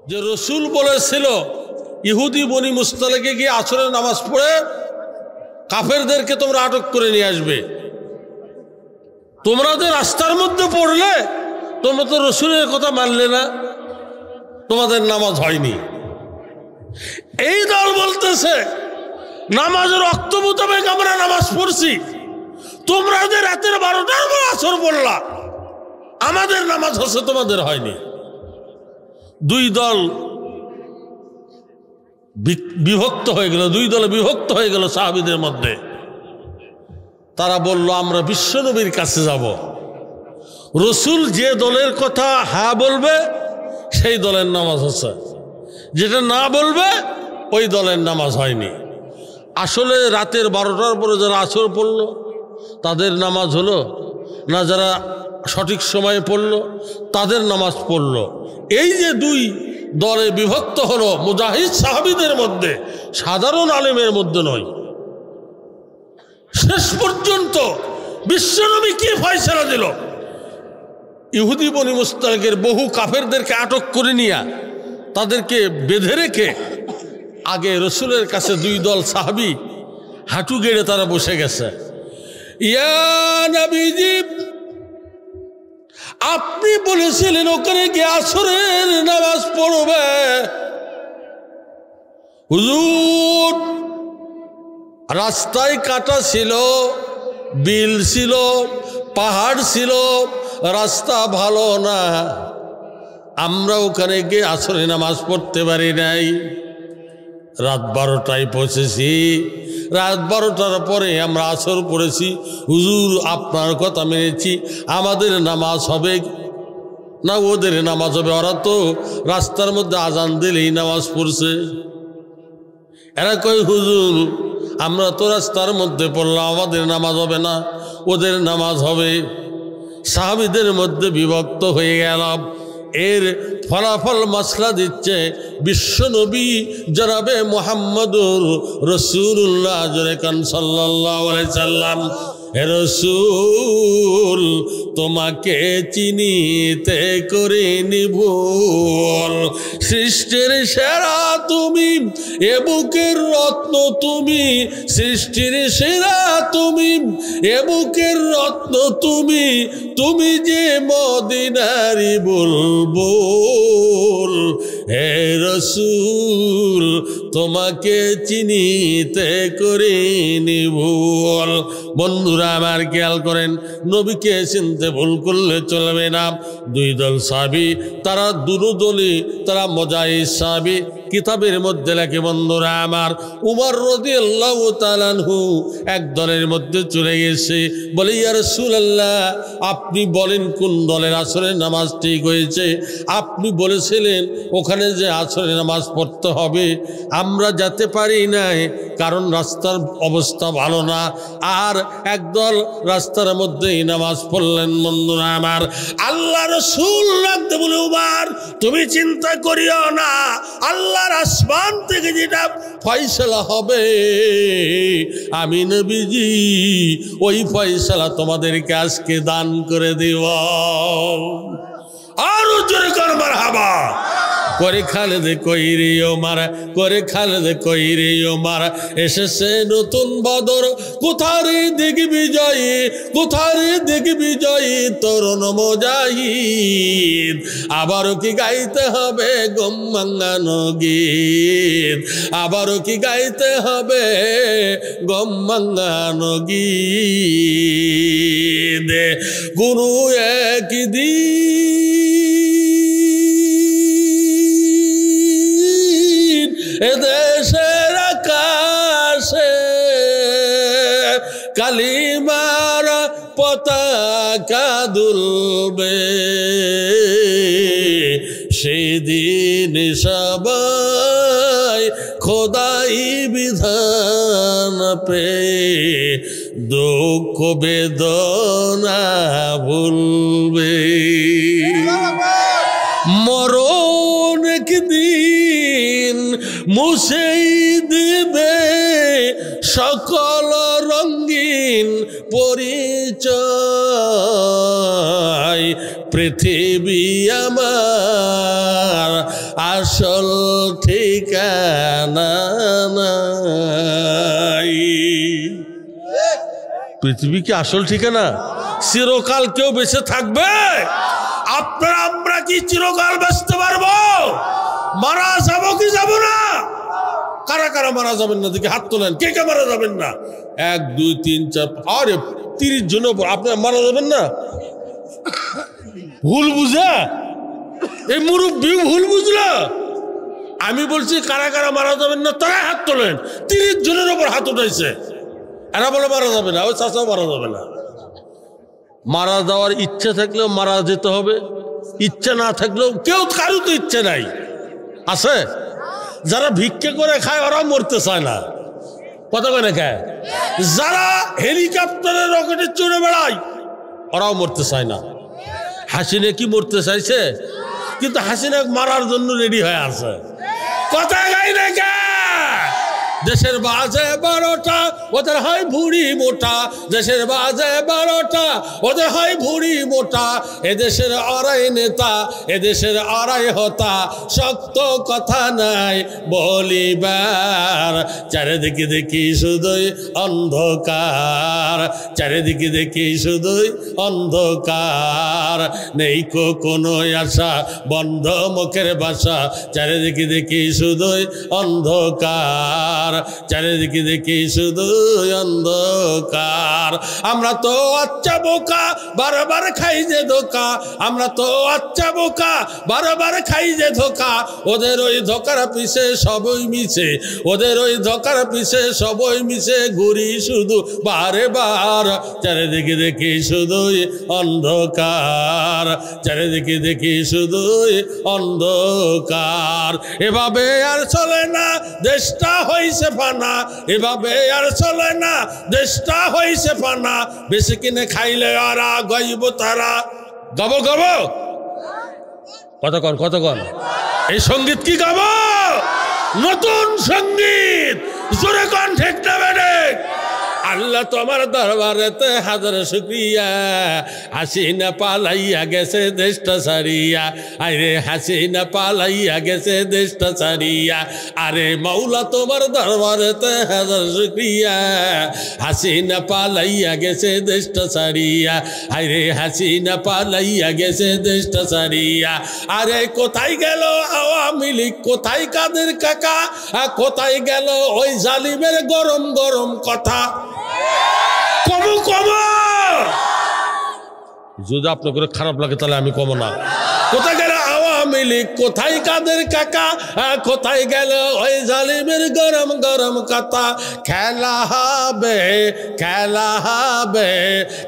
যে রসুল বলেছিল ইহুদি বনি মুস্তালেকে গিয়ে আসরের নামাজ পড়ে কাফেরদেরকে তোমরা আটক করে নিয়ে আসবে। তোমরা যে রাস্তার মধ্যে পড়লে তোমরা তো রসুলের কথা মানলে না, তোমাদের নামাজ হয়নি। এই দল বলতেছে নামাজের রক্ত মোতাবেক আমরা নামাজ পড়ছি, তোমরা যে রাতের 12টার পর আসর পড়লা, আমাদের নামাজ হচ্ছে তোমাদের হয়নি। দুই দল বিভক্ত হয়ে গেল, দুই দলে বিভক্ত হয়ে গেল সাহাবীদের মধ্যে। তারা বলল আমরা বিশ্বনবীর কাছে যাব, রসুল যে দলের কথা হ্যাঁ বলবে সেই দলের নামাজ হচ্ছে, যেটা না বলবে ওই দলের নামাজ হয়নি। আসলে রাতের 12টার পরে যারা আসর পড়ল তাদের নামাজ হলো না, যারা সঠিক সময়ে পড়ল তাদের নামাজ পড়ল। এই যে দুই দলে বিভক্ত হলো মুজাহিদ সাহাবীদের মধ্যে, সাধারণ আলেমের মধ্যে নয়। শেষ পর্যন্ত বিশ্বনবী কি ফয়সালা দিল? ইহুদি বনি মুস্তালিকের বহু কাফেরদেরকে আটক করে নিয়ে তাদেরকে বেঁধে রেখে আগে রসুলের কাছে দুই দল সাহাবী হাঁটু গেড়ে তারা বসে গেছে। ইয়া নবীজি, আপনি বলেছিলেন ওখানে গিয়ে আসরের নামাজ পড়বে। হুজুর, রাস্তায় কাটা ছিল, বিল ছিল, পাহাড় ছিল, রাস্তা ভালো না, আমরা ওখানে গিয়ে আসরে নামাজ পড়তে পারি নাই। রাত 12টায় পৌঁছেছি, রাত 12টার পরে আমরা আসর পড়েছি। হুজুর, আপনার কথা মেনেছি, আমাদের নামাজ হবে না ওদের নামাজ হবে? ওরা তো রাস্তার মধ্যে আজান দিলেই নামাজ পড়ছে। এরা কয় হুজুর, আমরা তো রাস্তার মধ্যে পড়লাম, আমাদের নামাজ হবে না, ওদের নামাজ হবে। সাহাবীদের মধ্যে বিভক্ত হয়ে গেলাম। এর ফলাফল মাসলা দিচ্ছে বিশ্বনবী জনাবে মুহাম্মদুর রাসূলুল্লাহ সাল্লাল্লাহু আলাইহি সাল্লাম। হে রাসূল, তোমাকে চিনিতে করিনি ভুল, সৃষ্টির সেরা তুমি, এ বুকের রত্ন তুমি, সৃষ্টির সেরা তুমি, এ বুকের রত্ন তুমি, তুমি যে মদিনারি বুলবুল। হে রাসূল, তোমাকে চিনিতে করিনি ভুল। বন্ধুরা আমার, খেয়াল করেন, নবীকে চিনতে ভুল করলে চলবে না। দুই দল সাহাবী, তারা দুদলই, তারা মুজাহিদ সাহাবী। কিতাবের মধ্যে লেখে বন্ধুরা আমার, উমর রাদিয়াল্লাহু তাআলা আনহু এক দলের মধ্যে চলে গেছে, বলে ইয়া রাসূলুল্লাহ, আপনি বলেন কোন দলের আসরের নামাজ ঠিক হয়েছে? আপনি বলেছিলেন ওখানে যে আসরের নামাজ পড়তে হবে, আমরা যেতে পারি নাই কারণ রাস্তার অবস্থা ভালো না। আর একদল রাস্তার মধ্যেই নামাজ পড়লেন। বন্ধুরা আমার, আল্লাহ রাসূল রাখতে বলে, উমর তুমি চিন্তা করিও না, আল্লাহর আসমান থেকে যেটা ফয়সালা হবে আমি নবীজি ওই ফয়সালা তোমাদেরকে আজকে দান করে দিব। আরো জোরে কর মারহাবা। করে খালেদ কইরে ওমর, করে খালেদ কইরে ওমর, এসেছে নতুন বদর, কোথারে দেখবি জয়ী, কোথারে দেখবি জয়ী তরুণ মুজাহিদ। আবারও কি গাইতে হবে গম ভাঙানো গীত, আবারও কি গাইতে হবে গম ভাঙানো গীত। কোনো একদিন এদেশের আকাশে কালিমার পতাকা দুলবে, সেদিন সবাই খোদাই বিধান পে দুঃখ বেদনা ভুলবে। মরণ একদিন মুছেই দিবে সকল রঙিন পরিচয়, পৃথিবী আমার আসল ঠিকানা নাই। পৃথিবী কি আসল ঠিকানা? চিরকাল কেউ বেঁচে থাকবে? আপনারা আমরা কি চিরকাল বাঁচতে পারবো? মারা যাবো কি যাব না? কারা কারা মারা যাবেন না দেখি হাত তোলেন। কে কে মারা যাবেন না? 1 2 3 4 আরে 30 জন আপনারা মারা যাবেন না? ভুল বুঝা এই মুরব্বী ভুল বুঝলো। আমি বলছি কারা কারা মারা যাবেন না তারা হাত তোলেন। 30 জনের উপর হাত উঠাইছে। এরা বলে মারা যাবে না, ওই চাচাও মারা যাবে না। মারা যাওয়ার ইচ্ছা থাকলেও মারা যেতে হবে, ইচ্ছা না থাকলেও কেউ কারো তো ইচ্ছে নাই আছে। যারা ভিক্ষা করে খায় ওরাও মরতে চায় না, কথা কয় না খায়। যারা হেলিকপ্টারে রকেটে চড়ে বেড়ায় ওরাও মরতে চায় না। হাসিনা কি মরতে চাইছে? কিন্তু হাসিনা মারার জন্য রেডি হয়ে আছে। কথা গাই না কে? দেশের বাজে 12টা ওদের হয় ভুড়ি মোটা, দেশের বাজে 12টা ওদের হয় ভুড়ি মোটা। এদেশের আড়াই নেতা, এদেশের আড়াই হতা, শক্ত কথা নাই বলিবার। চারিদিকে দেখি শুধুই অন্ধকার, চারিদিকে দেখি শুধুই অন্ধকার। নেই কোনো আশা, বন্ধ মুখের ভাষা, চারিদিকে দেখি শুধুই অন্ধকার, চারিদিকে দেখি শুধু অন্ধকার। আমরা তো আচ্ছা বোকা বারবার খাই যে ধোকা, আমরা তো আচ্ছা বোকা বারবার খাই যে ধোকা। ওদের ওই ধোকার পিছে সবই মিছে, ওদের ওই ধোকার পিছে সবই মিছে। ঘুরি শুধু বারে বার, চারিদিকে দেখি শুধুই অন্ধকার, চারিদিকে দেখি শুধুই অন্ধকার। এভাবে আর চলে না, দেশটা হইছে ফানা, এভাবে আর চলে না, দেশটা হইছে ফানা। বেশি কিনে খাইলে ওরা গাইব তারা। গাবো গাবো কতক্ষণ কতক্ষণ এই সঙ্গীত কি গাবো? নতুন সঙ্গীত, জোরে কোন ঠিক না বেড়ে। আল্লাহ তোমার দরবারেতে হাজার শুকরিয়া, হাসিনা পালাইয়া গেছে দেশটা ছাড়িয়া। আরে হাসিনা পালাইয়া গেছে দেশটা ছাড়িয়া। আরে মাওলা তোমার দরবারেতে হাজার শুকরিয়া, হাসিনা পালাইয়া গেছে দেশটা ছাড়িয়া। আরে হাসিনা পালাইয়া গেছে দেশটা ছাড়িয়া। আরে কোথায় গেল আওয়ামী লীগ, কোথায় কাদের কাকা, কোথায় গেল ওই জালিমের গরম গরম কথা? কমো কমো, যদি আপনার খারাপ লাগে তাহলে আমি কমো না। কোথায় গেল আওয়ামী লীগ, কোথায় কাদের কাকা, কোথায় গেল ওই জালিমের গরম গরম কথা? খেলা হবে খেলা হবে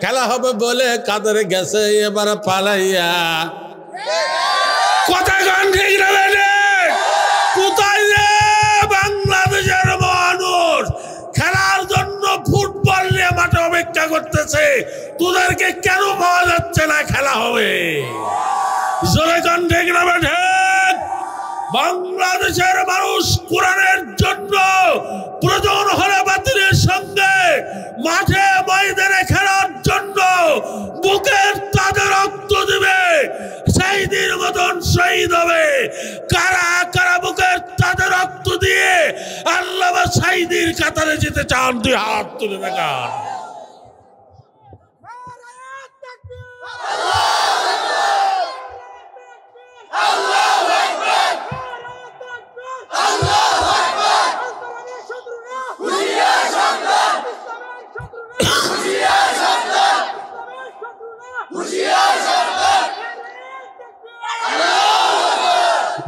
খেলা হবে বলে কাদের গেছে এবার পালাইয়া। কোথায় গান ঠিক না? কোথায় রে বাংলাদেশের মানুষ খেলার জন্য ফুটবল নিয়ে মাঠে অপেক্ষা করতেছে? তোদেরকে কেন পাওয়া যাচ্ছে না? খেলা হবে জোরে গান ঠিক না? বাংলাদেশের মানুষ কোরআনের জন্য প্রয়োজন হলে বাতিলের সঙ্গে মাঠে ময়দানে খেলার জন্য বুকের তাজা রক্ত দিবে, শহীদের মতন শহীদ হবে। কারা কারা বুকের তাজা রক্ত দিয়ে আল্লাহ শহীদের কাতারে যেতে চান? দুই হাত তুলে দেখান।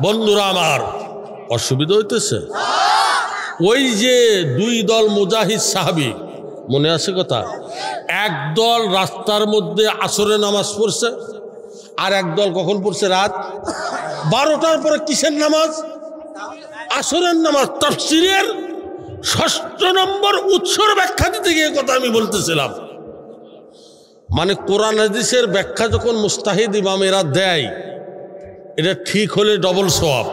বন্ধুরা আমার, অসুবিধা হইতেছে? ওই যে 2 দল মুজাহিদ সাহাবী, মনে আছে কথা? এক দল রাস্তার মধ্যে আসরের নামাজ পড়ছে, আর এক দল কখন পড়ছে? রাত 12টার পরে। কিসের নামাজ? আসরের নামাজ। তাফসীরের 6 নম্বর উৎসর ব্যাখ্যা দিতে গিয়ে কথা আমি বলতেছিলাম। মানে কোরআন হাদিসের ব্যাখ্যা যখন মুস্তাহিদ ইমামেরা দেয়, এটা ঠিক হলে ডবল সওয়াব,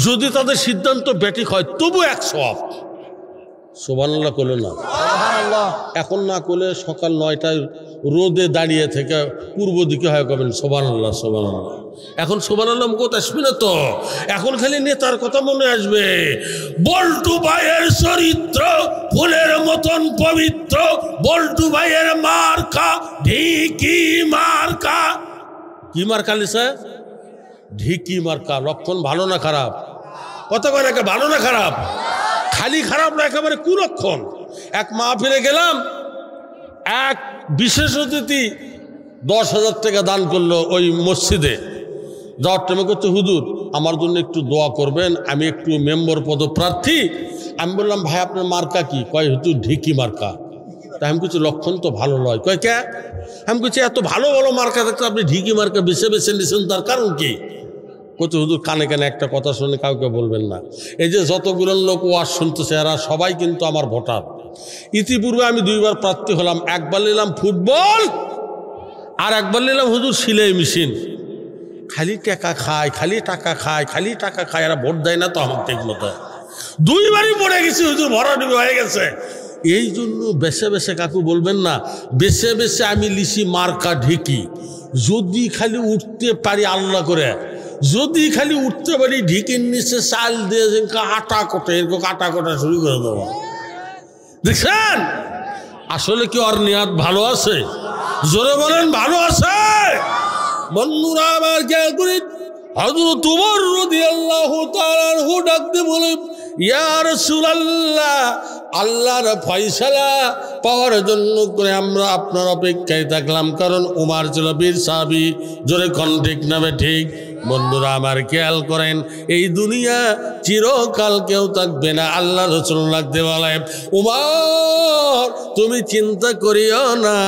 যদি তাদের সিদ্ধান্ত ব্যাটিক হয় তবু 1 সওয়াব। সুবহানাল্লাহ বলে না? এখন না করলে সকাল 9টায় রোদে দাঁড়িয়ে থেকে পূর্ব দিকে হয় কবেন সুবহানাল্লাহ সুবহানাল্লাহ। এখন সুবহানাল্লাহ মুখত আসবে না তো, এখন খালি নেতার কথা মনে আসবে। বল্টু ভাইয়ের চরিত্র ফুলের মতন পবিত্র, বল্টু ভাইয়ের মার্কা ঢিকি মার্কা। কি মার্কা লিসা? ঢিকি মার্কা। লক্ষণ ভালো না খারাপ? কত করে ভালো না খারাপ? খালি খারাপ না, একেবারে কুলক্ষণ। এক মাহফিলে গেলাম, এক বিশেষ অতিথি 10,000 টাকা দান করলো ওই মসজিদে। যাওয়ার টাইমে করতে, হুজুর আমার জন্য একটু দোয়া করবেন, আমি একটু মেম্বার পদপ্রার্থী। আমি বললাম ভাই আপনার মার্কা কি? কয় হুজুর ঢিকি মার্কা। তাই আমি কিছু লক্ষণ তো ভালো নয়। কয় কে? আমি কিছু এত ভালো ভালো মার্কা দেখতে আপনি ঢিকি মার্কা বেছে বেছে নিয়েছেন, তার কারণ কি? কত হুজুর কানে কানে একটা কথা শুনে কাউকে বলবেন না। এই যে যতগুলো লোক ওয়াজ শুনতেছে এরা সবাই কিন্তু আমার ভোটার। ইতিপূর্বে আমি 2বার প্রার্থী হলাম, একবার নিলাম ফুটবল আর একবার নিলাম হুজুর সিলাই মেশিন। খালি টাকা খায়, খালি টাকা খায়, খালি টাকা খায়, এরা ভোট দেয় না তো আমার ঠিক মতো। 2বারই পড়ে গেছি হুজুর, ভরাডুবি হয়ে গেছে। এই জন্য বেছে বেছে কাকু বলবেন না, বেছে বেছে আমি লিছি মার্কা ঢিকি। যদি খালি উঠতে পারি আল্লাহ করে, যদি খালি উঠতে পারি ঢিকির নিচে চাল দিয়ে আটা কোটে, এরকম আটা কোটা শুরু করে দেবো। দেখছেন আসলে কি ওর নিয়াত ভালো আছে? জোরে বলেন ভালো আছে? বন্ধুরা আমার খেয়াল করি, হযরত ওমর রাদিয়াল্লাহু তাআলা আনহু ডাকতে বলে, ইয়া রাসূলুল্লাহ, আল্লাহর ফয়সালা পাওয়ার জন্য করে আমরা আপনার অপেক্ষায় থাকলাম। কারণ উমর ছিল বীর সাহাবী। জোরে কোন ঠিক নামে ঠিক? বন্ধুরা আমার খেয়াল করেন, এই দুনিয়া চিরকাল কেউ থাকবে না। আল্লাহ রাসূল লাগতে বলে, উমর তুমি চিন্তা করিও না,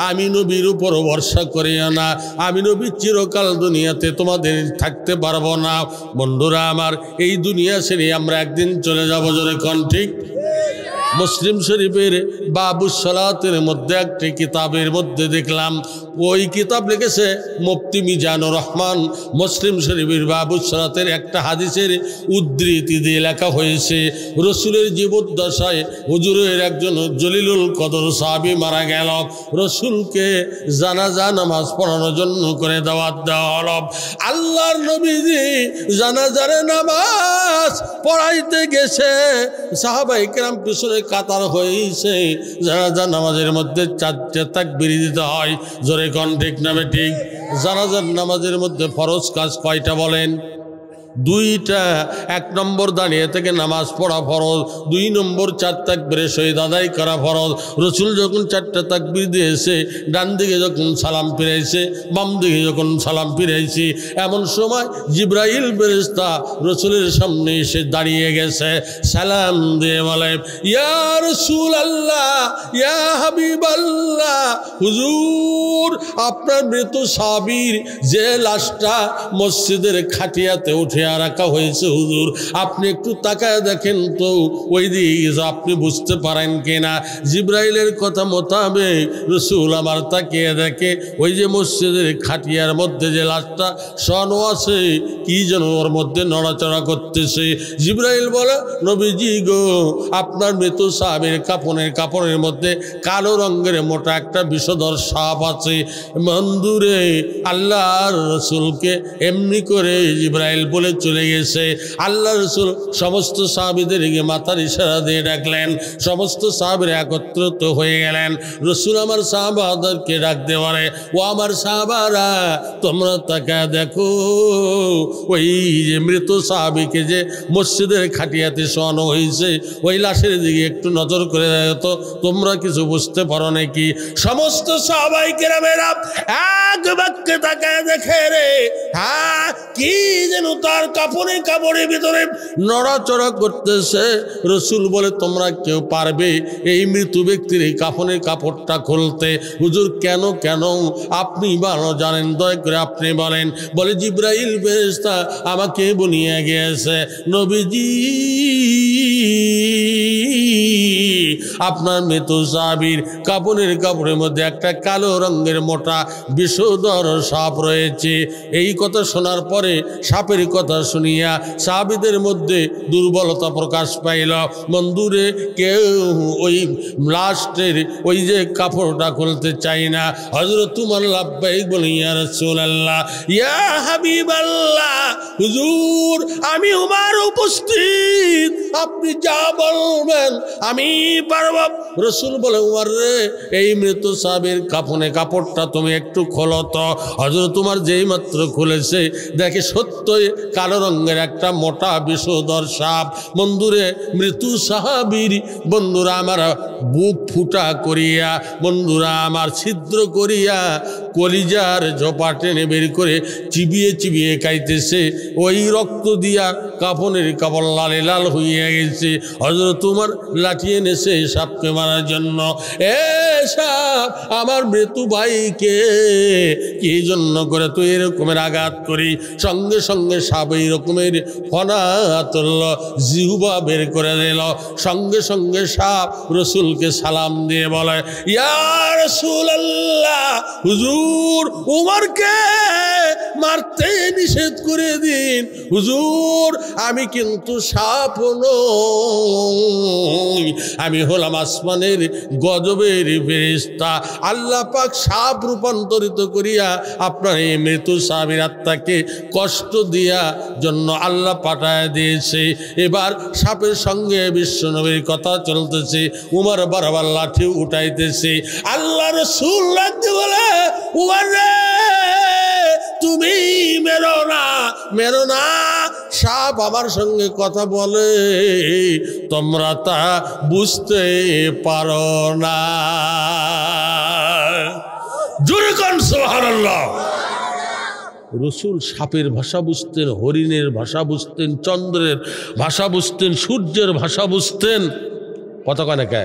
আমি নবীর উপর ভরসা করিও না, আমি নবী চিরকাল দুনিয়াতে তোমাদের থাকতে পারবো না। বন্ধুরা আমার, এই দুনিয়া ছেড়ে আমরা একদিন চলে যাব। জোরে কোন ঠিক? মুসলিম শরীফের বাবুস সালাতের মধ্যে একটি কিতাবের মধ্যে দেখলাম, ওই কিতাব লিখেছে মুফতি মিজানুর রহমান। মুসলিম শরীফের বাবুস সালাতের একটা হাদিসের উদ্ধৃতি দিয়ে লেখা হয়েছে, রসুলের জীবদ্দশায় হুজুরের একজন জলিলুল কদর সাহাবী মারা গেল। রসুলকে জানাজা নামাজ পড়ানোর জন্য করে দাওয়াত দেওয়া হল। আল্লাহর নবীজি জানাজার নামাজ পড়াইতে গেছে, সাহাবায়ে কেরাম পিছনে কাতার হয়েছে। জানাজা নামাজের মধ্যে 4টে তাকবীর দিতে হয়। জোরে কোন ঠিক নামে ঠিক? জানাজার নামাজের মধ্যে ফরজ কাজ কয়টা বলেন? 2টা। 1 নম্বর দাঁড়িয়ে থেকে নামাজ পড়া ফরজ, 2 নম্বর 4 তাকবীরে শহীদ আদায় করা ফরজ। রসুল যখন 4টা তাকবীর দিয়েছে, ডান দিকে যখন সালাম ফিরাইছে, বাম দিকে যখন সালাম ফিরাইছে, এমন সময় জিবরাইল ফেরেশতা রসুলের সামনে এসে দাঁড়িয়ে গেছে। সালাম দিয়ে বলে, ইয়া রাসূলুল্লাহ, ইয়া হাবিবাল্লাহ, হুজুর আপনার মৃত সাহাবীর যে লাশটা মসজিদের খাটিয়াতে উঠে রাখা হয়েছে, হুজুর আপনি একটু তাকায় দেখেন তো ওই দিকে আপনি বুঝতে পারেন কিনা। জিবরাইলের কথা মোতাবেক রসুল আমার তাকিয়ে দেখে ওই যে মসজিদের খাটিয়ার মধ্যে যে লাশটা শোয়ানো আছে, কি যেন ওর মধ্যে নড়াচড়া করতেছে। জিবরাইল বলে, নবীজি গো, আপনার মৃত সাহাবের কাপড়ের মধ্যে কালো রঙের মোটা একটা বিষধর সাপ আছে। বন্ধুরে, আল্লাহর রসুলকে এমনি করে জিবরাইল বলে চলে গেছে। আল্লাহ রসুল সমস্ত সাহাবীদেরকে মাথার ইশারা দিয়ে ডাকলেন, সমস্ত সাহাবীরা একত্রিত হয়ে গেলেন। রসুল আমার সাহাবাদেরকে ডাকতে পারে, ও আমার সাহাবারা তোমরা তাকে দেখো, ওই যে মৃত সাহাবীকে যে মসজিদের খাটিয়াতে শোয়ানো হয়েছে, ওই লাশের দিকে একটু নজর করে দেখো তো, তোমরা কিছু বুঝতে পারো নাকি? সমস্ত সাহাবায়ে কেরামেরা এক বাক্যে তাকায় দেখে, রে হ্যাঁ কি যেন তার কাপড়ের ভিতরে নড়াচড়া করতেছে। রসুল বলে, তোমরা কেউ পারবে এই মৃত ব্যক্তির এই কাপড়টা খুলতে? হুজুর কেন কেন আপনি ভালো জানেন, দয়া করে আপনি বলেন। বলে, জিবরাইল ফেরেশতা আমাকে বনিয়ে গিয়েছে, নবীজি আপনার মৃত সাহাবীর কাপড়ের কাপড়ের মধ্যে একটা কালো রঙের মোটা বিষধর সাপ রয়েছে। এই কথা শোনার পরে সাপের কথা শুনিয়া সাহাবীদের মধ্যে দুর্বলতা প্রকাশ পাইল। বন্ধুরে কেউ ওই লাস্টের ওই যে কাপড়টা খুলতে চাই না। হযরত উমর লাব্বাইক বলেন, ইয়া রাসূলুল্লাহ, ইয়া হাবিবাল্লাহ, হুজুর আমি উমর উপস্থিত, আপনি যা বলবেন আমি পারব। রাসূল বলে, উমর রে, এই মৃত সাহাবীর কাফনে কাপড়টা তুমি একটু খোলো তো। হযরত উমর যেই মাত্র খুলেছে দেখে সত্যই কালো রঙের একটা মোটা বিষধর সাপ। বন্ধুরে মৃত্যু সাহাবীর বন্ধুরা আমার বুক ফুটা করিয়া, বন্ধুরা আমার ছিদ্র করিয়া কলিজার ঝোপা টেনে বের করে চিবিয়ে চিবিয়ে খাইতেছে। ওই রক্ত দিয়া কাফনের কাপড় লালে লাল হইয়া গেছে। হযরত উমর লাঠি এনেছে সাপকে মারার জন্য। এ সাপ, আমার মৃত্যু ভাইকে কি জন্য করে তুই এরকমের আঘাত করি? সঙ্গে সঙ্গে সাপ এই রকমের ফনা তুলল, জিহ্বা বের করে দিল। সঙ্গে সঙ্গে সাপ রসুলকে সালাম দিয়ে বলে, ইয়া রাসূলুল্লাহ, হুজুর উমরকে মারতে নিষেধ করে দিন। হুজুর আমি কিন্তু সাপ নই, আমি হলাম আসমানের গজবের ফেরেশতা। আল্লাহ পাক সাপ রূপান্তরিত করিয়া আপনার এই মৃত সাহাবীর আত্মাকে কষ্ট দিয়া জন্য আল্লাহ পাঠায় দিয়েছে। এবার সাপের সঙ্গে বিশ্বনবীর কথা চলতেছে, উমর বারবার লাঠি উঠাইতেছে। আল্লাহ রাসূল লাগতে বলে, উমর রে, তুমি মেরো না, মেরো না, সাপ আমার সঙ্গে কথা বলে, তোমরা তা বুঝতে পারো না। জোরে কোন সুবহানাল্লাহ। রসুল সাপের ভাষা বুঝতেন, হরিণের ভাষা বুঝতেন, চন্দ্রের ভাষা বুঝতেন, সূর্যের ভাষা বুঝতেন। কথা কয় না কে?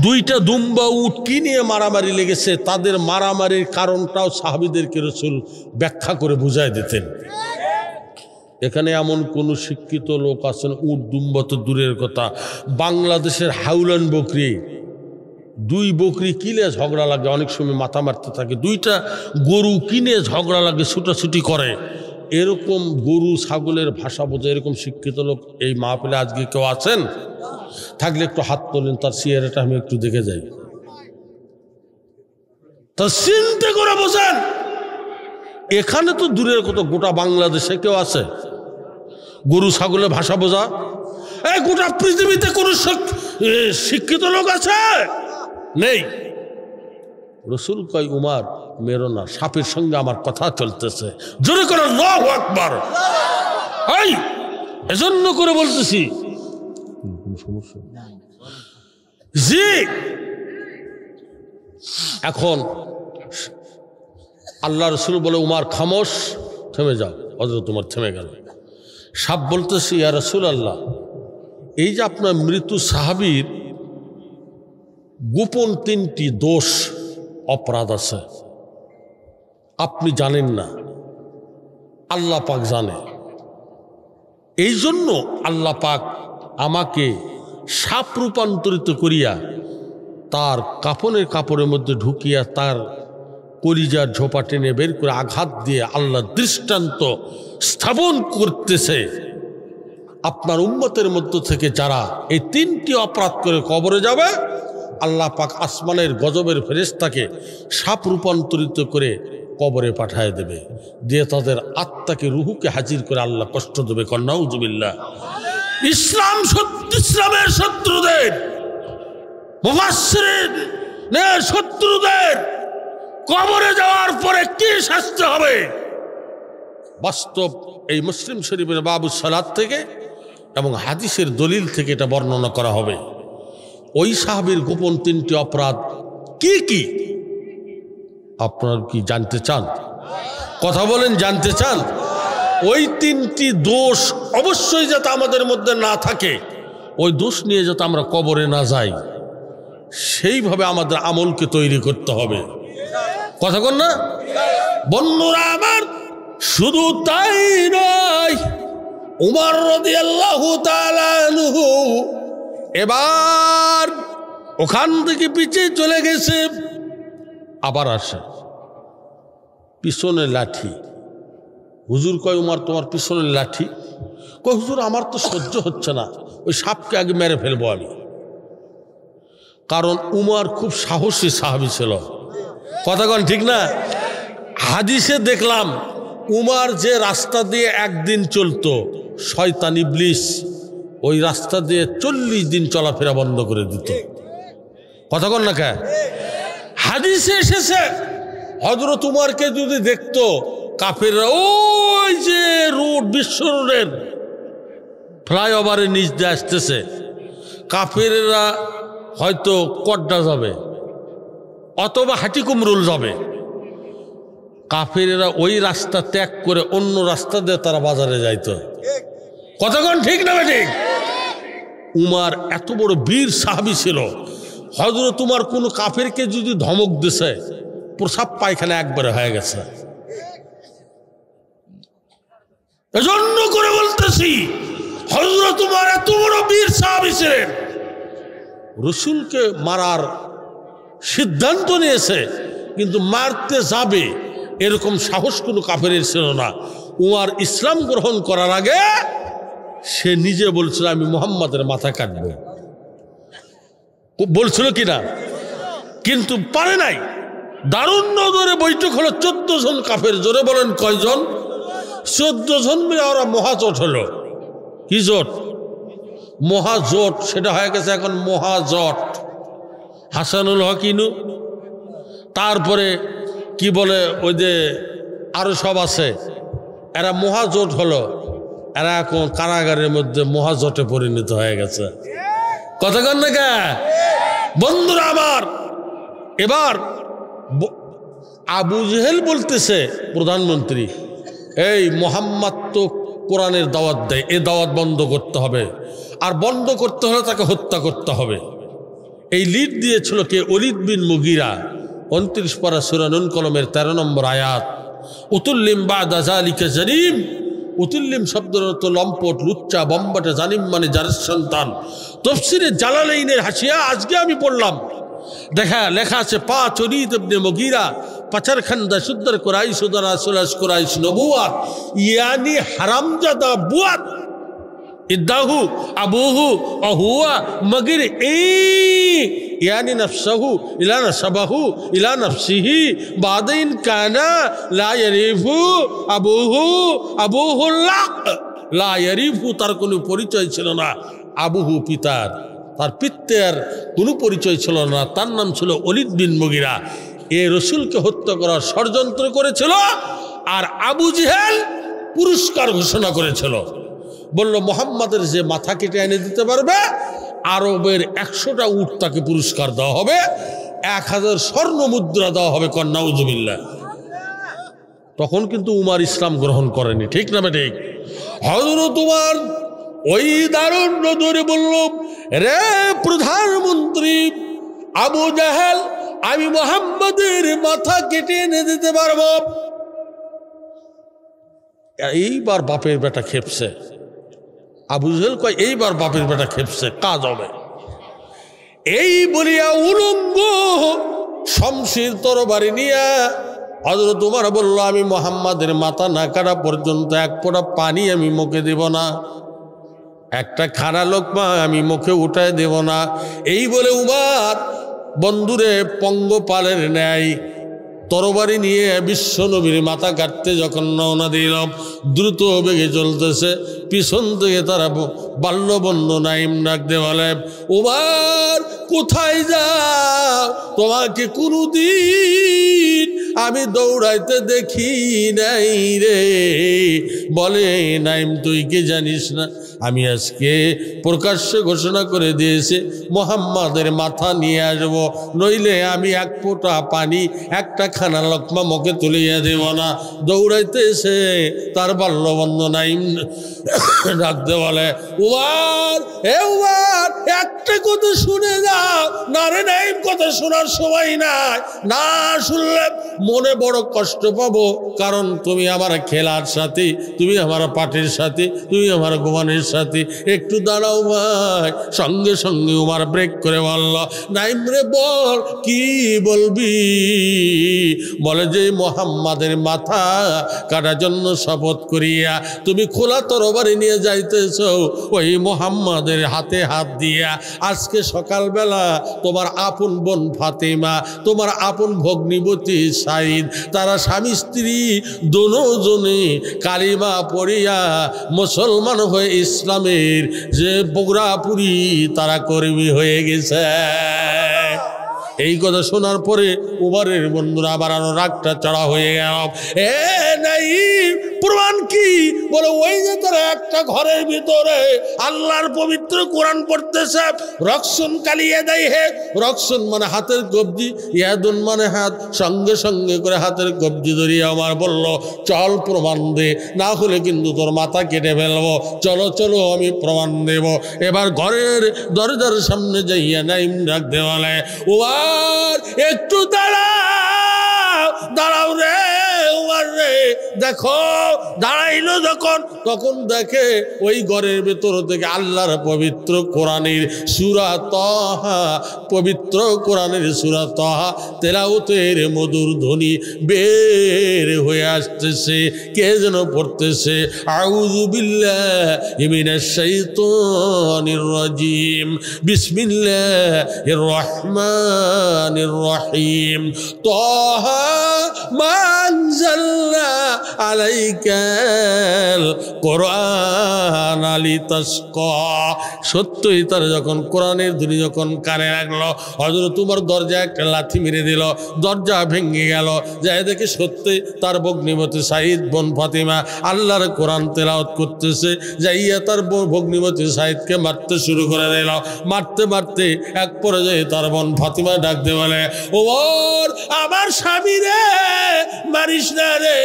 দুইটা দুম্বা উট কি নিয়ে মারামারি লেগেছে, তাদের মারামারির কারণটাও সাহাবীদেরকে রসুল ব্যাখ্যা করে বুঝাই দিতেন। এখানে এমন কোন শিক্ষিত লোক আছেন, উট দুম্বা তো দূরের কথা, বাংলাদেশের হাউলান বকরি, দুই বকরি কিনে ঝগড়া লাগে, অনেক সময় মাথা মারতে থাকে, দুইটা গরু কিনে ঝগড়া লাগে, ছুটাছুটি করে, এরকম গরু ছাগলের ভাষা বোঝে এরকম শিক্ষিত লোক এই মাহফিলে আজকে কেউ আছেন? থাকলে একটু হাত তোলেন, তার চেহারাটা আমি একটু দেখে যাই। তা চিন্তা করে বোঝেন, এখানে তো দূরের কত, গোটা বাংলাদেশে কেউ আছে গরু ছাগলের ভাষা বোঝা? এই গোটা পৃথিবীতে কোন শিক্ষিত লোক আছে? নেই। রসুল কয়, উমর মেরো না, সাপের সঙ্গে আমার কথা চলতেছে। জোরে করে আল্লাহু আকবার। এই এজন্য করে বলতেছি, জি এখন আল্লাহ রসুল বলে, উমর খামোশ, থেমে যাও। হযরত উমর থেমে গেল। সাপ বলতেছি, ইয়া রাসূলুল্লাহ, এই যে আপনার মৃত্যু সাহাবীর গোপন তিনটি দোষ অপরাধ আছে, আপনি জানেন না, আল্লাহ পাক জানে। এই জন্য আল্লাহ পাক আমাকে সাপ রূপান্তরিত করিয়া তার কাফনের কাপড়ের মধ্যে ঢুকিয়া তার কলিজার ঝোপা টেনে বের করে আঘাত দিয়ে আল্লাহ দৃষ্টান্ত স্থাপন করতেছে। আপনার উম্মতের মধ্য থেকে যারা এই তিনটি অপরাধ করে কবরে যাবে, আল্লাহ পাক আসমানের গজবের ফেরেশতাকে সাপ রূপান্তরিত করে কবরে পাঠায় দেবে, দিয়ে তাদের আত্মাকে, রুহুকে হাজির করে আল্লাহ কষ্ট দেবে। নাউযুবিল্লাহ। ইসলামের শত্রুদের, মুফাসসিরিনের শত্রুদের কবরে যাওয়ার পরে কি শাস্তি হবে, বাস্তব এই মুসলিম শরীফের বাবু সালাত থেকে এবং হাদিসের দলিল থেকে এটা বর্ণনা করা হবে। ওই সাহাবীর গোপন তিনটি অপরাধ কি কি আপনার কি জানতে চান? কথা বলেন, জানতে চান? ওই তিনটি দোষ অবশ্যই যাতে আমাদের মধ্যে না থাকে, ওই দোষ নিয়ে যাতে আমরা কবরে না যাই, সেইভাবে আমাদের আমলকে তৈরি করতে হবে। কথা বল না বন্ধুরা আমার? শুধু তাই নয়, উমর রাদিয়াল্লাহু তাআলা আনহু এবার ওখান থেকে পিছিয়ে চলে গেছে, আবার আসে, পিছনে লাঠি। হুজুর কয় উমার তোমার পিছনের লাঠি? কয় হুজুর আমার তো সহ্য হচ্ছে না, ওই সাপকে আগে মেরে ফেলবো আমি। কারণ উমার খুব সাহসী সাহাবী ছিল, কথা কন ঠিক না? হাদিসে দেখলাম উমার যে রাস্তা দিয়ে একদিন চলতো, শয়তান ইবলিস ওই রাস্তা দিয়ে 40 দিন চলাফেরা বন্ধ করে দিত, কথা কন না কে? হাদিসে এসেছে হযরত উমারকে যদি দেখতো কাফেররা, ওই যে রোড, বিশ্ব রোডের ফ্লাইওভারের নিচ দিয়ে আসতেছে, কাফেররা হয়তো কড্ডা যাবে অথবা হাটি কুমরুল যাবে, কাফেরেরা ওই রাস্তা ত্যাগ করে অন্য রাস্তা দিয়ে তারা বাজারে যাইতো, কতক্ষণ ঠিক না ঠিক? উমার এত বড় বীর সাহাবী ছিল, হযরত উমার কোন কাফেরকে যদি ধমক দিছে প্রসাব পায়খানা একবারে হয়ে গেছে। এজন্য করে বলতেছি হযরত উমার এত বড় বীর সাহাবী ছিলেন, রাসূলকে মারার সিদ্ধান্ত নিয়েছে, কিন্তু মারতে যাবে এরকম সাহস কোনো কাফেরের ছিল না। উমার ইসলাম গ্রহণ করার আগে সে নিজে বলছিল আমি মুহাম্মাদের মাথা কাটব, বলছিল কিনা? কিন্তু পারে নাই। দারুণ নজরে বৈঠক হলো 14 জন কাফের, জোরে বলেন কয়জন? 14 জন মিলে ওরা মহাজোট হলো। কি জোট? মহাজোট, সেটা হয়ে গেছে এখন মহাজোট। হাসানুল হকিনু, তারপরে কি বলে ওই যে আরো সব আছে, এরা মহাজোট হলো, এরা এখন কারাগারের মধ্যে মহাজোটে পরিণত হয়ে গেছে, কথা কন না কে? বন্ধুরা আমার, এবার আবু জেহেল বলতেছে প্রধানমন্ত্রী, এই মুহাম্মদ তো কোরআনের দাওয়াত দেয়, এই দাওয়াত বন্ধ করতে হবে, আর বন্ধ করতে হলে তাকে হত্যা করতে হবে। এই লিড দিয়েছিল কে? ওলীদ বিন মুগীরা। 29 পারা সূরা নুন কলমের 13 নম্বর আয়াত। উতুল্লিম বাদা যালিকা জানিম। উতুল্লিম শব্দের অর্থ লম্পট, লুচ্চা, বম্বাটা। জানিম মানে জারের সন্তান। তাফসীরে জালালাইনের হাসিয়া আজকে আমি পড়লাম, লেখা আছে 5 ওলীদ ইবনে মুগীরা পাচারখান্দা সুদ্দার কুরাইশ উদারা সুলাস কুরাইশ নবুয়াত ইয়ানি হারামজাদা বুয়াত ইদাহু আবুহু অহুয়া মগির ইয়ানি নফসহু ইলা নসবাহু ইলা নফসিহি বাদিন কানা লা ইয়ারিফু আবুহু লা ইয়ারিফু, তার কোনো পরিচয় ছিল না। আবুহু পিতার, তার পিতার কোনো পরিচয় ছিল না, তার নাম ছিল ওলীদ বিন মুগীরা। এ রাসূলকে হত্যা করার ষড়যন্ত্র করেছিল, আর আবু জেহেল পুরস্কার ঘোষণা করেছিল, বলল মুহাম্মাদের যে মাথা কেটে এনে দিতে পারবে আরবের 100টা উট তাকে পুরস্কার দেওয়া হবে, 1000 স্বর্ণ মুদ্রা দেওয়া হবে, নাউজুবিল্লাহ। তখন কিন্তু উমার ইসলাম গ্রহণ করেনি, ঠিক না ঠিক? হযরত উমার ওই দারুণ নজরে বলল, রে প্রধানমন্ত্রী আবু জেহেল, আমি মুহাম্মাদের মাথা কেটে এনে দিতে পারবো। এইবার বাপের বেটা খেপছে। আবু জেহেল কয় এইবার বাপের বেটা খেপছে, কাজ হবে। এই বলিয়া উলঙ্গ শমশির তরবারি নিয়ে হযরত উমর বলল, আমি মুহাম্মাদের মাথা না কাটা পর্যন্ত এক ফোঁটা পানি আমি মুখে দেব না, একটা খানা লোকমা আমি মুখে উঠায় দেব না। এই বলে উমর বন্ধুরে পঙ্গপালের ন্যায় তরবারি নিয়ে বিশ্ব নবীর মাথা কাটতে যখন রওনা দিলাম, দ্রুত বেগে চলতেছে, পিছন থেকে তারা বাল্যবন্ধু নাইম ডাক দে বলে, উমর কোথায় যাও? তোমাকে কোনদিন আমি দৌড়াইতে দেখি নাই রে। বলে, নাইম তুই কি জানিস না আমি আজকে প্রকাশ্যে ঘোষণা করে দিয়েছি মুহাম্মাদের মাথা নিয়ে আসবো, নইলে আমি এক ফোঁটা পানি, একটা একখানা লোকমা মুখে তুলিয়া দেব না। দৌড়াইতেছে তার বাল্যবন্ধু নাইম ডাকতে বলে, উমার, এ উমার, একটা কথা শুনে যাও। না রে নাইম, কথা শোনার সময় নাই, না শুনলে মনে বড় কষ্ট পাবো, কারণ তুমি আমার খেলার সাথী, তুমি আমার পাটির সাথী, তুমি আমার ঘুমানোর সাথী, একটু দাঁড়াও ভাই। সঙ্গে সঙ্গে উমার ব্রেক করে বলল, নাইম রে বল, কি বলবি? বলে যে মোহাম্মদের মাথা কাটার জন্য শপথ করিয়া তুমি খোলা তরবারি নিয়ে যাইতেছ, ওই মোহাম্মদের হাতে হাত দিয়া আজকে সকালবেলা তোমার আপন বোন ফাতেমা, তোমার আপন ভগ্নিবতী সাইদ, তারা স্বামী স্ত্রী দুজনে কালিমা পড়িয়া মুসলমান হয়ে ইসলামের যে পুরাপুরি তারা কর্মী হয়ে গেছে। এই কথা শোনার পরে উমারের বন্ধুরা আবার আরো রাগটা চড়া হয়ে গেল। এ নাই প্রমাণ কি? বলে ওই যে তারা একটা ঘরের ভিতরে আল্লাহর পবিত্র কোরআন পড়তেছে, রক্সুন কালিয়ে দেয় হে, রক্সুন মানে হাতের কবজি, ইয়াদুন মানে হাত, সঙ্গে সঙ্গে করে হাতের কবজি ধরিয়ে আমার বলল, চল প্রমাণ দে, না হলে কিন্তু তোর মাথা কেটে ফেলবো। চলো চলো, আমি প্রমাণ দেব। এবার ঘরের দরজার সামনে যাইয়া নাইম ডাক দেওয়ালে, উমার একটু দাঁড়াও, দাঁড়াও রে উমার রে। দেখো দাঁড়াইলো যখন, তখন দেখে ওই ঘরের ভেতর থেকে আল্লাহর পবিত্র কোরআনের সূরা তাহা, পবিত্র কোরআনের সূরা তাহা তেলাওয়াতের মধুর ধ্বনি বের হয়ে আসতেছে। কে যেন পড়তেছে, আউযু বিল্লাহি মিনাশ শাইতানির রাজিম, বিসমিল্লাহির রহমানির রহিম, তাহা মা আনজালনা আলাইকাল কোরআন লিতাশকা। সত্যই তার যখন কোরআনের ধ্বনি যখন কানে লাগলো, হযরত উমর দরজায় একটা লাথি মেরে দিল, দরজা ভেঙে গেল। যাই দেখে সত্যি তার ভগ্নিবতী সাইদ বোন ফাতিমা আল্লাহর কোরআন তেলাওয়াত করতেছে। যাইয়া তার ভগ্নিবতী সাইদকে মারতে শুরু করে দিল। মারতে মারতে এক পর্যায়ে তার বোন ফাতিমা ডাকতে বলে, ওমর আমার স্বামী রে, মারিস না রে,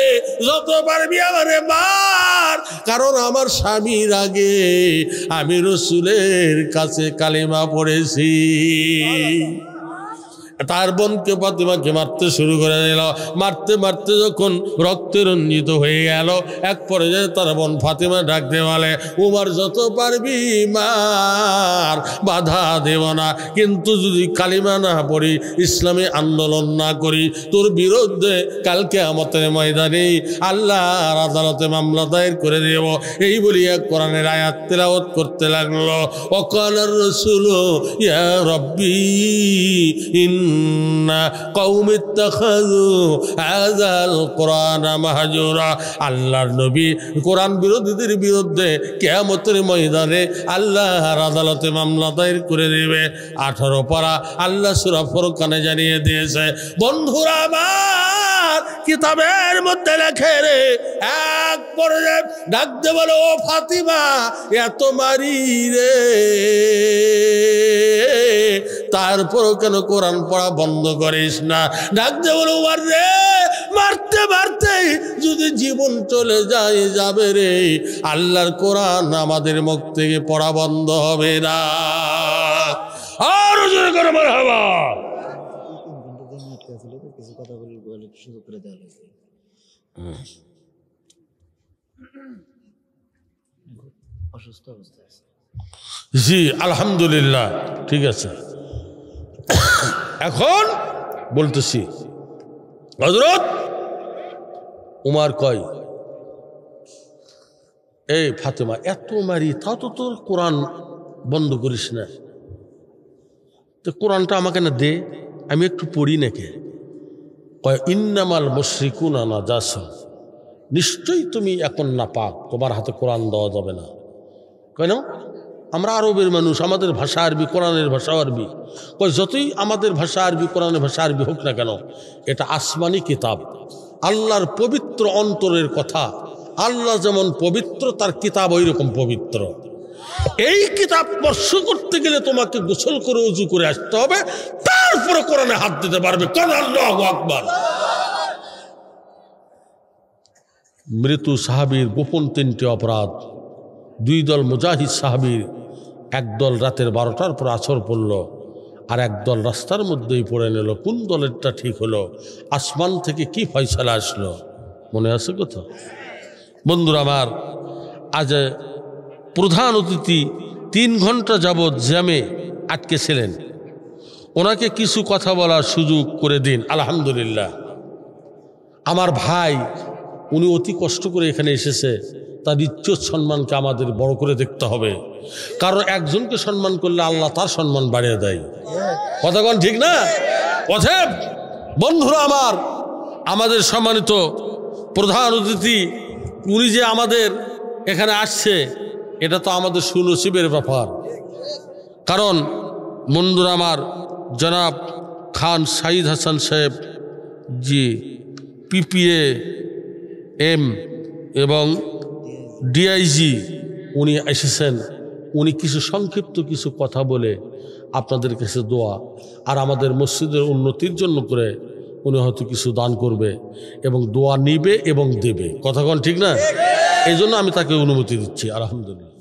যত পারবি আমারে মার, কারণ আমার স্বামীর আগে আমি রাসূলের কাছে কালিমা পড়েছি। তার বোনকে ফাতিমাকে মারতে শুরু করে দিল। মারতে মারতে যখন রক্তে রঞ্জিত হয়ে গেল, এক পর্যায়ে তার বোন ফাতিমা ডাকতে বলে, উমর যত পারবি মার, বাধা দেব না, কিন্তু যদি কালিমা না পড়ি, ইসলামী আন্দোলন না করি, তোর বিরুদ্ধে কালকে আমাদের ময়দানে আল্লাহর আদালতে মামলা দায়ের করে দেব। এই বলিয়া কোরআনের আয়াত তেলাওয়াত করতে লাগলো। ওয়াকালার রাসূল ইয়া রাব্বি ইন্না কওমি ইত্তাখাযু হাযাল কোরআনা মাহজুরা। আল্লাহর নবী কোরআন বিরোধীদের বিরুদ্ধে কিয়ামতের ময়দানে আল্লাহর আদালতে মামলা দায়ের করে দেবে। 18 পারা আল্লাহ সূরা ফুরকানে জানিয়ে দিয়েছে। বন্ধুরা আমার, কিতাবের মধ্যে লেখে রে, এক পর্যায়ে ডাকতে বলে, ও ফাতিমা এত মারি রে, তারপরও কেন কোরআন পড়া বন্ধ করিস না? ডাকতে বলে, উমর রে, মারতে মারতে যদি জীবন চলে যায় যাবে রে, আল্লাহর কোরআন আমাদের মুখ থেকে পড়া বন্ধ হবে না। আর জোরে করে মারহাবা। জি আলহামদুলিল্লাহ, ঠিক আছে। এখন বলতেছি, হযরত উমর কয়, এই ফাতেমা এত মারি, তাও তো তোর কোরআন বন্ধ করিস না, তো কোরআনটা আমাকে না দে, আমি একটু পড়ি নাকি। কয় ইন্নামাল মুশরিকুনা নাজাসুন, নিশ্চয়ই তুমি এখন নাপাক, তোমার হাতে কোরআন দেওয়া যাবে না। কেন? আমরা আরবের মানুষ, আমাদের ভাষা আরবি, কোরআনের ভাষা আরবি। কয় যতই আমাদের ভাষা আরবি, কোরআনের ভাষা আরবি হোক না কেন, এটা আসমানি কিতাব, আল্লাহর পবিত্র অন্তরের কথা। আল্লাহ যেমন পবিত্র, তার কিতাব ওই রকম পবিত্র। এই কিতাব স্পর্শ করতে গেলে তোমাকে গোসল করে উজু করে আসতে হবে, তারপরে কোরআনে হাত দিতে পারবে। কারণ আল্লাহু আকবার। মৃত্যু সাহাবীর গোপন 3টি অপরাধ, 2 দল মুজাহিদ সাহাবীর, একদল রাতের 12টার পর আসর পড়ল, আর একদল রাস্তার মধ্যেই পড়ে নিল। কোন দলেরটা ঠিক হলো? আসমান থেকে কি ফয়সালা আসলো? মনে আছে কথা? বন্ধুরা আমার, আজ প্রধান অতিথি 3 ঘন্টা যাবৎ জ্যামে আটকেছিলেন, ওনাকে কিছু কথা বলার সুযোগ করে দিন। আলহামদুলিল্লাহ, আমার ভাই উনি অতি কষ্ট করে এখানে এসেছে, তার ইজ্জত সম্মানকে আমাদের বড় করে দেখতে হবে, কারণ একজনকে সম্মান করলে আল্লাহ তার সম্মান বাড়িয়ে দেয়। কথাগণ ঠিক না? অতএব বন্ধুরা আমার, আমাদের সম্মানিত প্রধান অতিথি উনি যে আমাদের এখানে আসছে, এটা তো আমাদের সুনসিবের ব্যাপার। কারণ বন্ধুরা আমার, জনাব খান সাইদ হাসান সাহেব জি পিপিএ এম এবং ডিআইজি উনি এসেছেন। উনি কিছু সংক্ষিপ্ত কিছু কথা বলে আপনাদের কাছে দোয়া আর আমাদের মসজিদের উন্নতির জন্য করে উনি হয়তো কিছু দান করবে এবং দোয়া নিবে এবং দেবে। কথাগণ ঠিক না? এই জন্য আমি তাকে অনুমতি দিচ্ছি। আলহামদুলিল্লাহ।